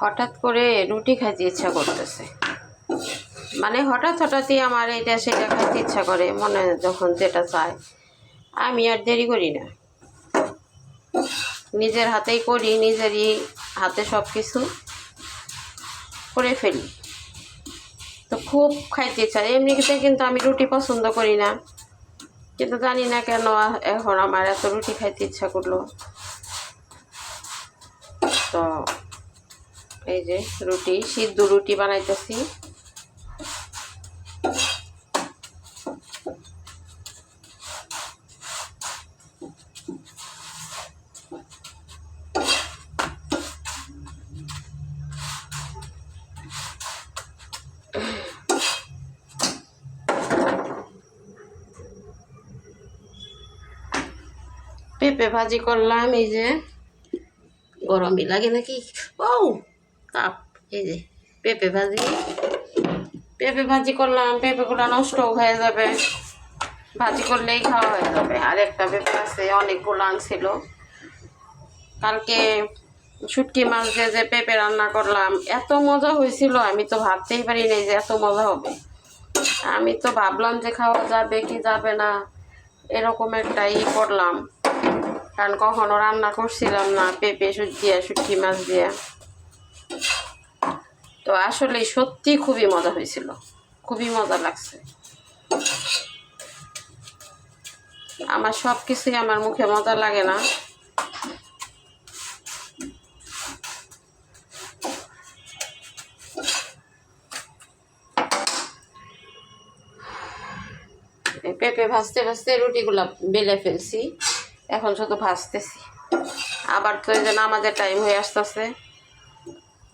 হঠাৎ করে রুটি খাইতে ইচ্ছা করতেছে, মানে হঠাৎই আমার এটা সেটা খাইতে ইচ্ছা করে, মনে যখন যেটা চায়। আমি আর দেরি করি না, নিজের হাতেই করি, নিজেরই হাতে সব কিছু করে ফেলি। তো খুব খাইতে ইচ্ছা। এমনিতে কিন্তু আমি রুটি পছন্দ করি না, কিন্তু জানি না কেন এখন আমার এত রুটি খাইতে ইচ্ছা করলো। তো এই যে রুটি, সিদ্ধ রুটি বানাইতেছি। পেঁপে ভাজি করলাম, এই যে গরমই লাগে নাকি, ও তাপ। এই যে পেঁপে ভাজি করলাম। পেঁপেগুলো নষ্ট হয়ে যাবে, ভাজি করলেই খাওয়া হয়ে যাবে। আর একটা পেঁপে আছে, অনেকগুলো আনছিল। কালকে শুটকি মাছ দিয়ে যে পেঁপে রান্না করলাম, এত মজা হয়েছিল, আমি তো ভাবতেই পারি নাই যে এত মজা হবে। আমি তো ভাবলাম যে খাওয়া যাবে কি যাবে না, এরকম একটা করলাম, কারণ কখনো রান্না করছিলাম না পেঁপে দিয়ে শুটকি মাছ দিয়ে। তো আসলে সত্যি খুবই মজা হয়েছিল, খুবই মজা লাগছে। আমার সব কিছুই আমার মুখে মজা লাগে না। পেঁপে ভাজতে ভাজতে রুটিগুলা বেলে ফেলছি, এখন শুধু ভাজতেছি। আবার তো এই যে নামাজের টাইম হয়ে আসতেছে,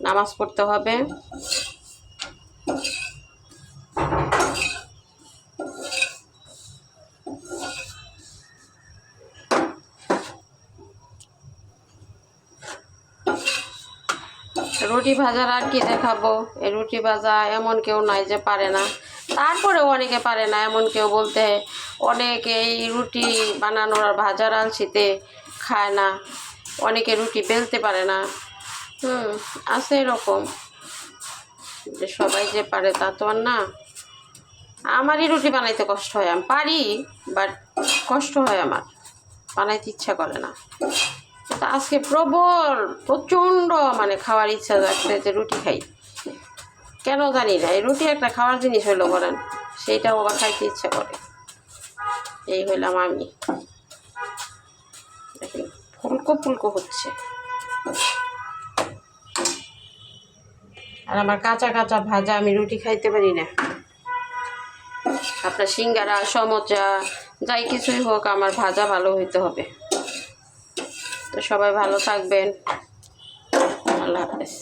নামাজ পড়তে হবে। রুটি ভাজার আর কি দেখাবো, এই রুটি ভাজা এমন কেউ নাই যে পারে না, তারপরেও অনেকে পারে না এমন কেউ বলতে। অনেকে এই রুটি বানানোর আর ভাজার আলসিতে খায় না, অনেকে রুটি বেলতে পারে না। আছে এরকম, যে সবাই যে পারে তা তো আর না। আমারই রুটি বানাইতে কষ্ট হয়, আমি পারি বাট কষ্ট হয়, আমার বানাইতে ইচ্ছা করে না। তো আজকে প্রচণ্ড মানে খাওয়ার ইচ্ছা যাচ্ছে যে রুটি খাই, কেন জানি না। এই রুটি একটা খাওয়ার জিনিস হইলো বলেন, সেইটাও আবার খাইতে ইচ্ছা করে। এই হইলাম আমি, দেখেন ফুলকো ফুলকো হচ্ছে। আর আমার কাঁচা কাঁচা ভাজা, আমি রুটি খাইতে পারি না। আপনার সিঙ্গারা সমোচা যাই কিছুই হোক, আমার ভাজা ভালো হইতে হবে। তো সবাই ভালো থাকবেন, আল্লাহ হাফেজ।